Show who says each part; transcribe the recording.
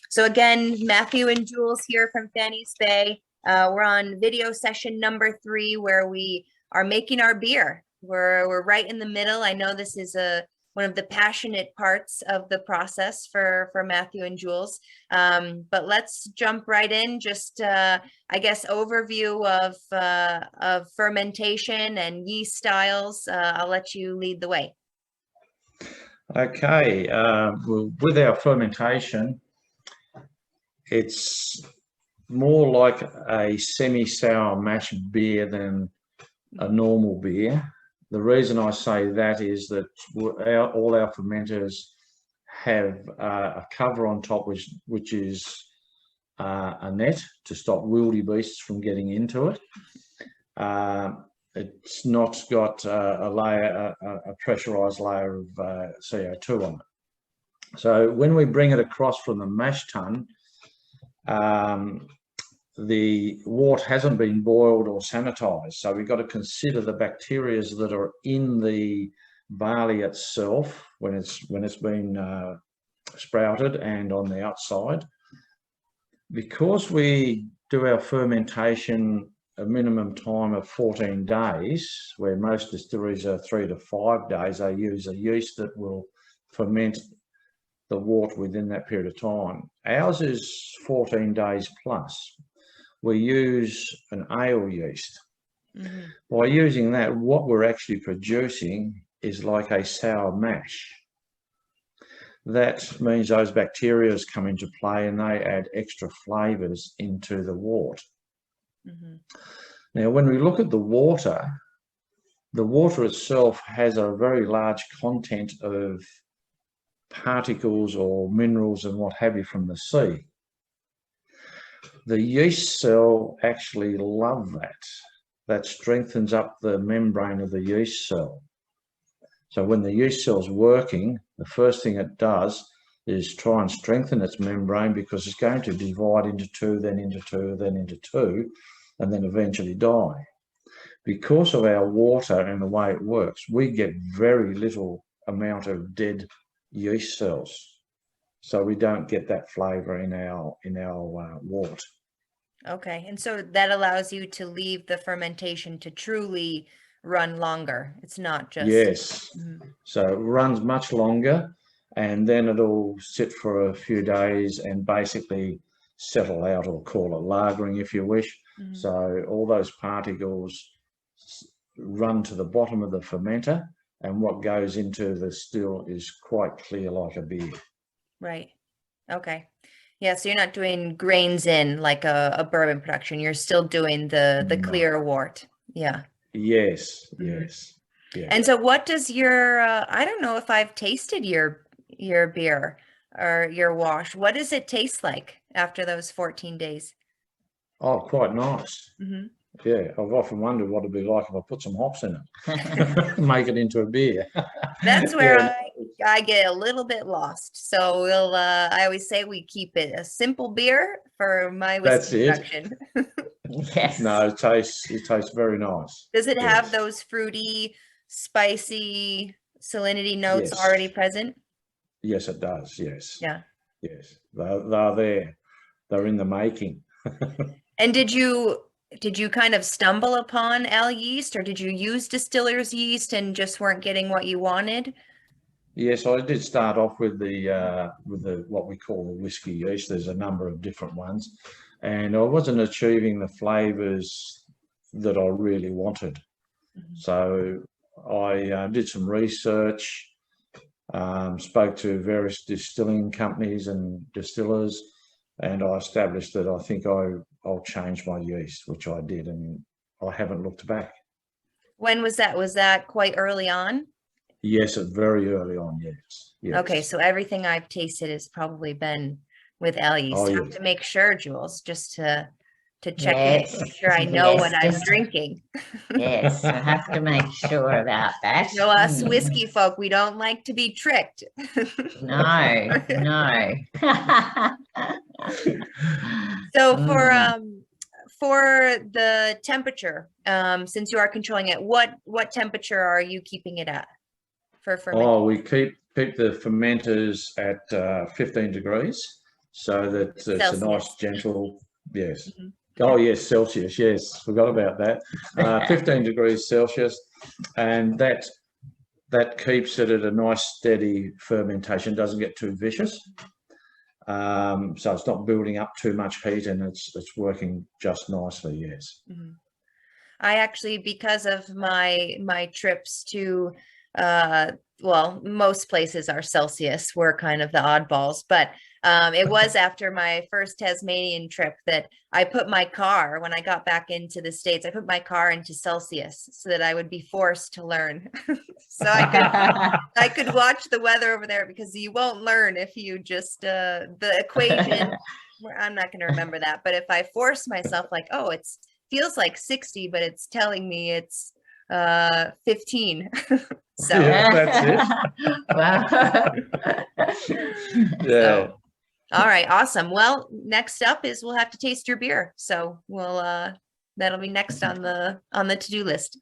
Speaker 1: So again, Mathew and Jules here from Fannys Bay. We're on video session number 3 where we are making our beer. We're right in the middle. I know this is one of the passionate parts of the process for Mathew and Jules. But let's jump right in. Just I guess overview of fermentation and yeast styles. I'll let you lead the way.
Speaker 2: Okay, well, with our fermentation, it's more like a semi-sour mash beer than a normal beer. The reason I say that is that all our fermenters have a cover on top, which is a net to stop wildebeests from getting into it. It's not got a pressurized layer of CO2 on it. So when we bring it across from the mash tun, the wort hasn't been boiled or sanitized, so we've got to consider the bacteria that are in the barley itself when it's been sprouted and on the outside. Because we do our fermentation a minimum time of 14 days, where most distilleries are 3 to 5 days, they use a yeast that will ferment the wort within that period of time. Ours is 14 days plus. We use an ale yeast. Mm-hmm. By using that, what we're actually producing is like a sour mash. That means those bacteria come into play and they add extra flavours into the wort. Mm-hmm. Now, when we look at the water itself has a very large content of particles or minerals and what have you from the sea. The yeast cell actually love that. That strengthens up the membrane of the yeast cell. So when the yeast cell's working, the first thing it does is try and strengthen its membrane, because it's going to divide into 2, then into 2, then into 2, and then eventually die. Because of our water and the way it works, we get very little amount of dead yeast cells. So we don't get that flavour in our wort.
Speaker 1: Okay, and so that allows you to leave the fermentation to truly run longer. It's not just...
Speaker 2: Yes. Mm-hmm. So it runs much longer, and then it'll sit for a few days and basically settle out, or call it lagering if you wish. Mm-hmm. So all those particles run to the bottom of the fermenter, and what goes into the still is quite clear like a beer.
Speaker 1: Right. Okay. Yeah, so you're not doing grains in like a bourbon production. You're still doing the clear wort. Yeah.
Speaker 2: Yes. Mm-hmm. Yes. Yeah.
Speaker 1: And so what does your I don't know if I've tasted your beer or your wash. What does it taste like after those 14 days?
Speaker 2: Oh, quite nice. Mm-hmm. Yeah, I've often wondered what it'd be like if I put some hops in it, make it into a beer.
Speaker 1: That's where I get a little bit lost. So we'll. I always say we keep it a simple beer for my whiskey production.
Speaker 2: Yes. No, it tastes very nice.
Speaker 1: Does it have those fruity, spicy, salinity notes already present?
Speaker 2: Yes, it does. Yes.
Speaker 1: Yeah.
Speaker 2: Yes, they're there. They're in the making.
Speaker 1: And did you kind of stumble upon ale yeast, or did you use distiller's yeast and just weren't getting what you wanted?
Speaker 2: Yes, I did start off with the what we call the whiskey yeast. There's a number of different ones, and I wasn't achieving the flavours that I really wanted. Mm-hmm. So I did some research, spoke to various distilling companies and distillers, and I established that I think I'll change my yeast, which I did, and I haven't looked back.
Speaker 1: When was that? Was that quite early on?
Speaker 2: Yes, very early on, yes.
Speaker 1: Okay, so everything I've tasted has probably been with ale yeast. I have to make sure, Jules, just to check in, make sure I know what I'm drinking.
Speaker 3: Yes, I have to make sure about that.
Speaker 1: You know, us whiskey folk, we don't like to be tricked.
Speaker 3: No.
Speaker 1: So for the temperature, since you are controlling it, what temperature are you keeping it at for fermentation?
Speaker 2: Oh, we keep the fermenters at 15 degrees. so that it's a nice,
Speaker 1: Celsius.
Speaker 2: gentle, yes.
Speaker 1: Mhm.
Speaker 2: Oh, yes, Celsius, yes, forgot about that. 15 degrees Celsius, and that keeps it at a nice, steady fermentation, doesn't get too vicious. So it's not building up too much heat, and it's working just nicely, yes.
Speaker 1: Mhm. I actually, because of my trips to well, most places are Celsius. We're kind of the oddballs, but it was after my first Tasmanian trip that I put my car, when I got back into the States, I put my car into Celsius so that I would be forced to learn. So I could watch the weather over there, because you won't learn if you just the equation. I'm not going to remember that, but if I force myself, like, oh, it feels like 60, but it's telling me it's 15. So
Speaker 2: Yeah, that's
Speaker 3: Wow.
Speaker 2: Yeah.
Speaker 1: all right, awesome. Well, next up is we'll have to taste your beer. So we'll that'll be next on the to-do list.